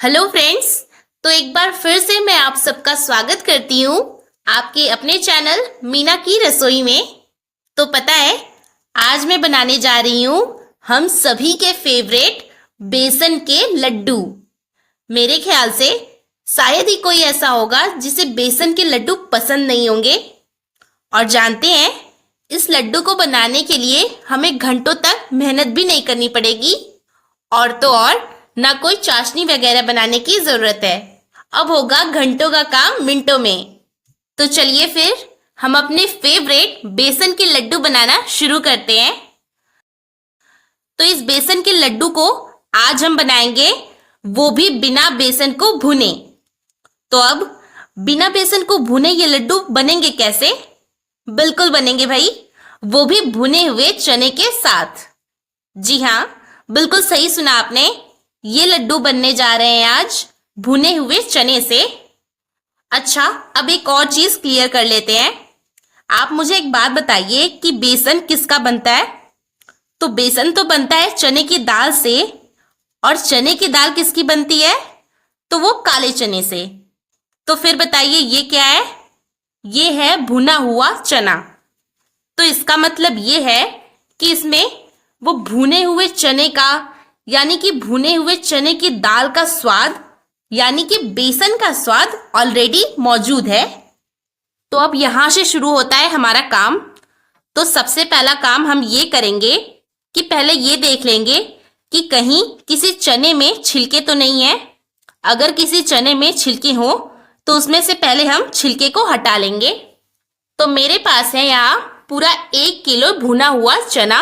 Hello friends. तो एक बार फिर से मैं आप सबका स्वागत करती हूँ आपके अपने चैनल मीना की रसोई में। तो पता है आज मैं बनाने जा रही हूँ हम सभी के फेवरेट बेसन के लड्डू। मेरे ख्याल से शायद ही कोई ऐसा होगा जिसे बेसन के लड्डू पसंद नहीं होंगे। और जानते हैं इस लड्डू को बनाने के लिए हमें घंटों तक मेहनत भी नहीं करनी पड़ेगी और तो और ना कोई चाशनी वगैरह बनाने की जरूरत है। अब होगा घंटों का काम मिनटों में। तो चलिए फिर हम अपने फेवरेट बेसन के लड्डू बनाना शुरू करते हैं। तो इस बेसन के लड्डू को आज हम बनाएंगे, वो भी बिना बेसन को भुने। तो अब बिना बेसन को भुने ये लड्डू बनेंगे कैसे? बिल्कुल बनेंगे भाई, वो भी भुने हुए चने के साथ। जी हाँ, बिल्कुल सही सुना आपने। ये लड्डू बनने जा रहे हैं आज भुने हुए चने से। अच्छा, अब एक और चीज क्लियर कर लेते हैं। आप मुझे एक बात बताइए कि बेसन किसका बनता है? तो बेसन तो बनता है चने की दाल से। और चने की दाल किसकी बनती है? तो वो काले चने से। तो फिर बताइए ये क्या है? ये है भुना हुआ चना। तो इसका मतलब ये है कि इसमें वो भुने हुए चने का यानी कि भुने हुए चने की दाल का स्वाद यानी कि बेसन का स्वाद ऑलरेडी मौजूद है। तो अब यहां से शुरू होता है हमारा काम। तो सबसे पहला काम हम ये करेंगे कि पहले ये देख लेंगे कि कहीं किसी चने में छिलके तो नहीं है। अगर किसी चने में छिलके हो तो उसमें से पहले हम छिलके को हटा लेंगे। तो मेरे पास है यहाँ पूरा 1 किलो भुना हुआ चना।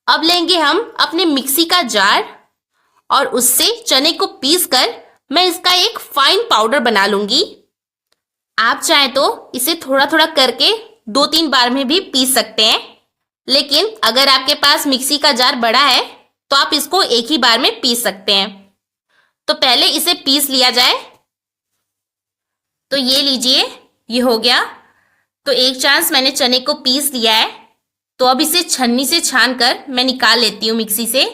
अब लेंगे हम अपने मिक्सी का जार और उससे चने को पीसकर मैं इसका एक फाइन पाउडर बना लूंगी। आप चाहें तो इसे थोड़ा थोड़ा करके 2-3 बार में भी पीस सकते हैं, लेकिन अगर आपके पास मिक्सी का जार बड़ा है तो आप इसको एक ही बार में पीस सकते हैं। तो पहले इसे पीस लिया जाए। तो ये लीजिए, ये हो गया। तो एक चांस मैंने चने को पीस लिया है। तो अब इसे छन्नी से छान कर मैं निकाल लेती हूँ मिक्सी से।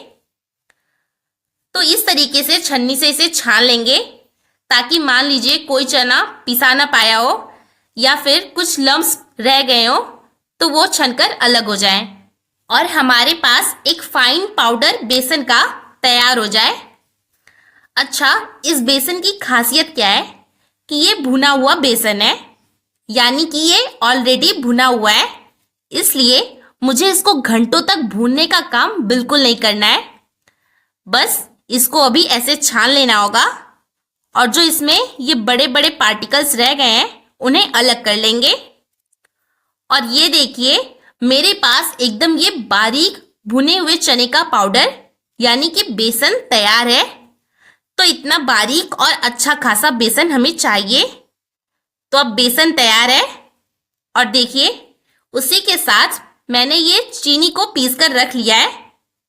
तो इस तरीके से छन्नी से इसे छान लेंगे ताकि मान लीजिए कोई चना पिसा ना पाया हो या फिर कुछ लम्स रह गए हो तो वो छनकर अलग हो जाए और हमारे पास एक फाइन पाउडर बेसन का तैयार हो जाए। अच्छा, इस बेसन की खासियत क्या है कि ये भुना हुआ बेसन है, यानी कि ये ऑलरेडी भुना हुआ है, इसलिए मुझे इसको घंटों तक भूनने का काम बिल्कुल नहीं करना है। बस इसको अभी ऐसे छान लेना होगा और जो इसमें ये बड़े बड़े पार्टिकल्स रह गए हैं उन्हें अलग कर लेंगे। और ये देखिए, मेरे पास एकदम ये बारीक भुने हुए चने का पाउडर यानी कि बेसन तैयार है। तो इतना बारीक और अच्छा खासा बेसन हमें चाहिए। तो अब बेसन तैयार है और देखिए उसी के साथ मैंने ये चीनी को पीस कर रख लिया है।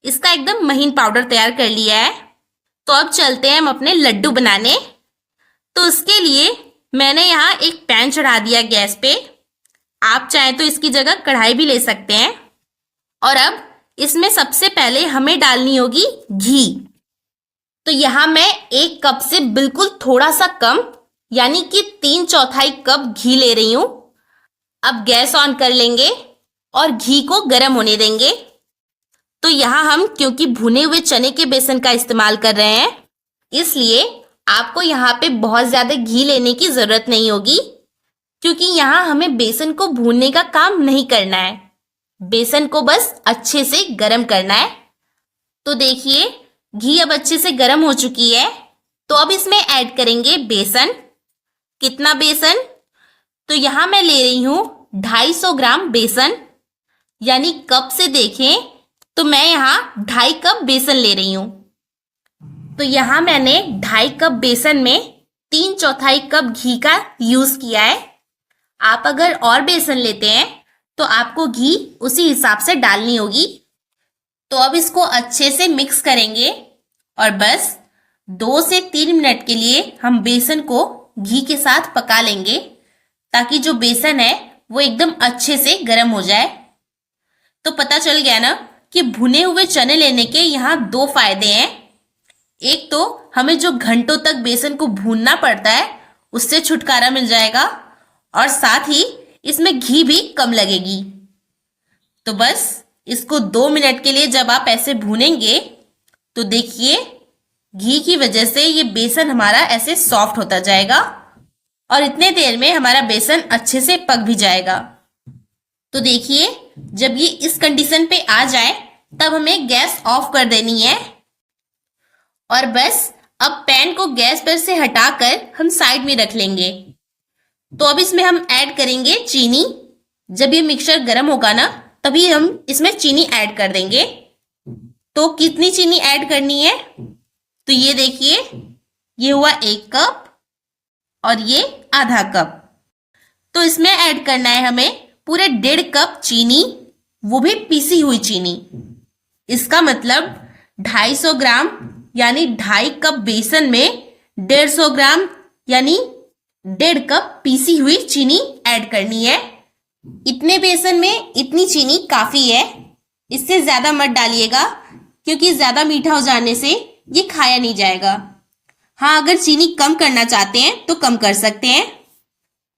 इसका एकदम महीन पाउडर तैयार कर लिया है। तो अब चलते हैं हम अपने लड्डू बनाने। तो उसके लिए मैंने यहाँ एक पैन चढ़ा दिया गैस पे। आप चाहें तो इसकी जगह कढ़ाई भी ले सकते हैं। और अब इसमें सबसे पहले हमें डालनी होगी घी। तो यहाँ मैं 1 कप से बिल्कुल थोड़ा सा कम यानी कि 3/4 कप घी ले रही हूँ। अब गैस ऑन कर लेंगे और घी को गर्म होने देंगे। तो यहाँ हम क्योंकि भुने हुए चने के बेसन का इस्तेमाल कर रहे हैं, इसलिए आपको यहाँ पे बहुत ज्यादा घी लेने की जरूरत नहीं होगी, क्योंकि यहाँ हमें बेसन को भूनने का काम नहीं करना है। बेसन को बस अच्छे से गर्म करना है। तो देखिए घी अब अच्छे से गर्म हो चुकी है। तो अब इसमें ऐड करेंगे बेसन। कितना बेसन? तो यहाँ मैं ले रही हूँ 250 ग्राम बेसन, यानी कप से देखें तो मैं यहाँ 2.5 कप बेसन ले रही हूँ। तो यहाँ मैंने 2.5 कप बेसन में 3/4 कप घी का यूज किया है। आप अगर और बेसन लेते हैं तो आपको घी उसी हिसाब से डालनी होगी। तो अब इसको अच्छे से मिक्स करेंगे और बस 2 से 3 मिनट के लिए हम बेसन को घी के साथ पका लेंगे ताकि जो बेसन है वो एकदम अच्छे से गर्म हो जाए। तो पता चल गया ना कि भुने हुए चने लेने के यहाँ 2 फायदे हैं। एक तो हमें जो घंटों तक बेसन को भूनना पड़ता है उससे छुटकारा मिल जाएगा, और साथ ही इसमें घी भी कम लगेगी। तो बस इसको 2 मिनट के लिए जब आप ऐसे भूनेंगे तो देखिए घी की वजह से ये बेसन हमारा ऐसे सॉफ्ट होता जाएगा और इतने देर में हमारा बेसन अच्छे से पक भी जाएगा। तो देखिए जब ये इस कंडीशन पे आ जाए तब हमें गैस ऑफ कर देनी है, और बस अब पैन को गैस पर से हटाकर हम साइड में रख लेंगे। तो अब इसमें हम ऐड करेंगे चीनी। जब ये मिक्सचर गर्म होगा ना तभी हम इसमें चीनी ऐड कर देंगे। तो कितनी चीनी ऐड करनी है? तो ये देखिए ये हुआ 1 कप और ये आधा कप। तो इसमें ऐड करना है हमें पूरे 1.5 कप चीनी, वो भी पीसी हुई चीनी। इसका मतलब 250 ग्राम यानी 2.5 कप बेसन में 150 ग्राम यानी 1.5 कप पीसी हुई चीनी ऐड करनी है। इतने बेसन में इतनी चीनी काफी है, इससे ज्यादा मत डालिएगा क्योंकि ज्यादा मीठा हो जाने से ये खाया नहीं जाएगा। हाँ, अगर चीनी कम करना चाहते हैं तो कम कर सकते हैं।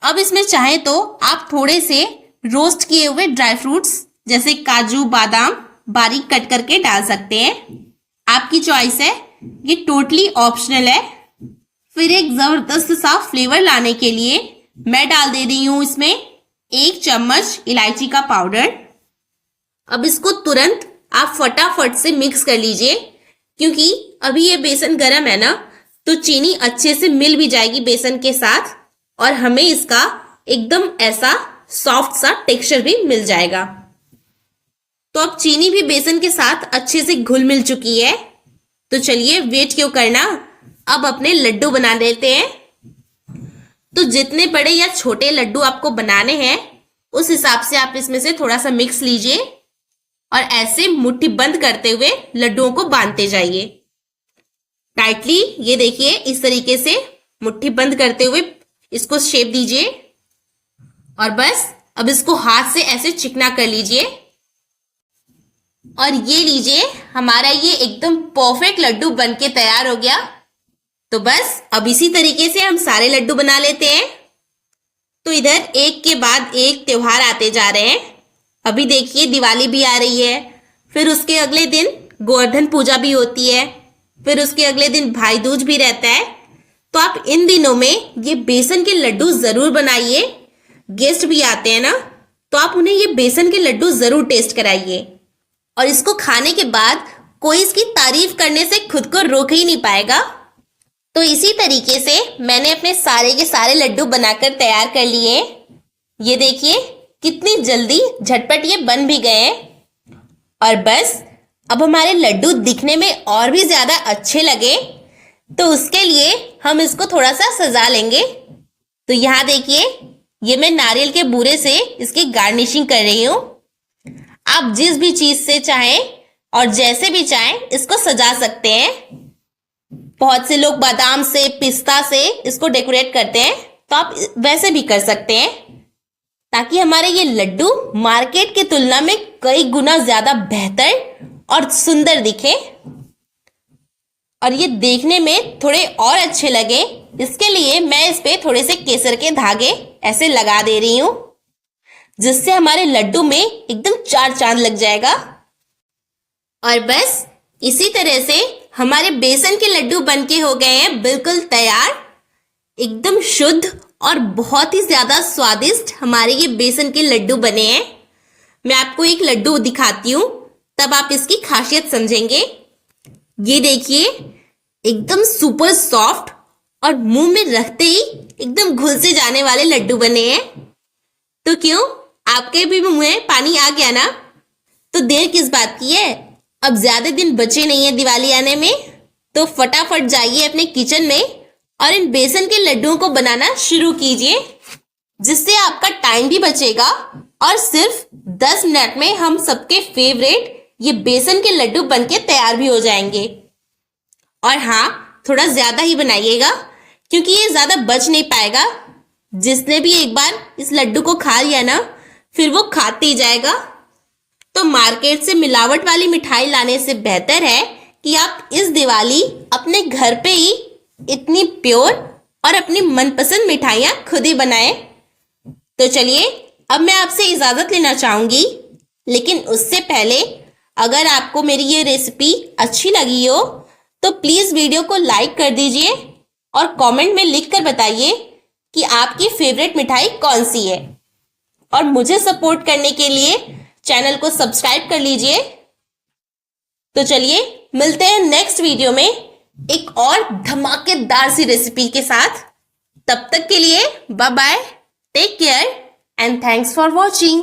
अब इसमें चाहे तो आप थोड़े से रोस्ट किए हुए ड्राई फ्रूट्स जैसे काजू बादाम बारीक कट करके डाल सकते हैं, आपकी चॉइस है, ये टोटली ऑप्शनल है। फिर एक जबरदस्त सा फ्लेवर लाने के लिए मैं डाल दे रही हूँ इसमें 1 चम्मच इलायची का पाउडर। अब इसको तुरंत आप फटाफट से मिक्स कर लीजिए क्योंकि अभी ये बेसन गरम है ना, तो चीनी अच्छे से मिल भी जाएगी बेसन के साथ और हमें इसका एकदम ऐसा सॉफ्ट सा टेक्सचर भी मिल जाएगा। तो अब चीनी भी बेसन के साथ अच्छे से घुल मिल चुकी है। तो चलिए वेट क्यों करना, अब अपने लड्डू बना लेते हैं। तो जितने बड़े या छोटे लड्डू आपको बनाने हैं उस हिसाब से आप इसमें से थोड़ा सा मिक्स लीजिए और ऐसे मुट्ठी बंद करते हुए लड्डुओं को बांधते जाइए टाइटली। ये देखिए इस तरीके से मुट्ठी बंद करते हुए इसको शेप दीजिए और बस अब इसको हाथ से ऐसे चिकना कर लीजिए और ये लीजिए हमारा ये एकदम परफेक्ट लड्डू बनके तैयार हो गया। तो बस अब इसी तरीके से हम सारे लड्डू बना लेते हैं। तो इधर एक के बाद एक त्योहार आते जा रहे हैं। अभी देखिए दिवाली भी आ रही है, फिर उसके अगले दिन गोवर्धन पूजा भी होती है, फिर उसके अगले दिन भाई दूज भी रहता है। तो आप इन दिनों में ये बेसन के लड्डू जरूर बनाइए। गेस्ट भी आते हैं ना, तो आप उन्हें ये बेसन के लड्डू जरूर टेस्ट कराइए और इसको खाने के बाद कोई इसकी तारीफ करने से खुद को रोक ही नहीं पाएगा। तो इसी तरीके से मैंने अपने सारे के सारे लड्डू बनाकर तैयार कर लिए। ये देखिए कितनी जल्दी झटपट ये बन भी गए हैं। और बस अब हमारे लड्डू दिखने में और भी ज्यादा अच्छे लगे तो उसके लिए हम इसको थोड़ा सा सजा लेंगे। तो यहाँ देखिए ये मैं नारियल के बूरे से इसकी गार्निशिंग कर रही हूँ। आप जिस भी चीज से चाहें और जैसे भी चाहें इसको सजा सकते हैं। बहुत से लोग बादाम से पिस्ता से इसको डेकोरेट करते हैं, तो आप वैसे भी कर सकते हैं ताकि हमारे ये लड्डू मार्केट की तुलना में कई गुना ज्यादा बेहतर और सुंदर दिखे और ये देखने में थोड़े और अच्छे लगे। इसके लिए मैं इस पे थोड़े से केसर के धागे ऐसे लगा दे रही हूँ जिससे हमारे लड्डू में एकदम 4 चांद लग जाएगा। और बस इसी तरह से हमारे बेसन के लड्डू बनके हो गए हैं बिल्कुल तैयार। एकदम शुद्ध और बहुत ही ज्यादा स्वादिष्ट हमारे ये बेसन के लड्डू बने हैं। मैं आपको एक लड्डू दिखाती हूँ तब आप इसकी खासियत समझेंगे। ये देखिए एकदम सुपर सॉफ्ट और मुंह में रखते ही एकदम घुल से जाने वाले लड्डू बने हैं। तो क्यों आपके भी मुंह में पानी आ गया ना? तो देर किस बात की है, अब ज्यादा दिन बचे नहीं है दिवाली आने में, तो फटाफट जाइए अपने किचन में और इन बेसन के लड्डुओं को बनाना शुरू कीजिए जिससे आपका टाइम भी बचेगा और सिर्फ 10 मिनट में हम सबके फेवरेट ये बेसन के लड्डू बनके तैयार भी हो जाएंगे। और हाँ, थोड़ा ज्यादा ही बनाइएगा क्योंकि ये ज्यादा बच नहीं पाएगा। जिसने भी एक बार इस लड्डू को खा लिया ना फिर वो खाते ही जाएगा। तो मार्केट से मिलावट वाली मिठाई लाने से बेहतर है कि आप इस दिवाली अपने घर पे ही इतनी प्योर और अपनी मनपसंद मिठाइयाँ खुद ही बनाएं। तो चलिए अब मैं आपसे इजाज़त लेना चाहूँगी, लेकिन उससे पहले अगर आपको मेरी ये रेसिपी अच्छी लगी हो तो प्लीज़ वीडियो को लाइक कर दीजिए और कमेंट में लिख कर बताइए कि आपकी फेवरेट मिठाई कौन सी है। और मुझे सपोर्ट करने के लिए चैनल को सब्सक्राइब कर लीजिए। तो चलिए मिलते हैं नेक्स्ट वीडियो में एक और धमाकेदार सी रेसिपी के साथ। तब तक के लिए bye bye, take care and thanks for watching.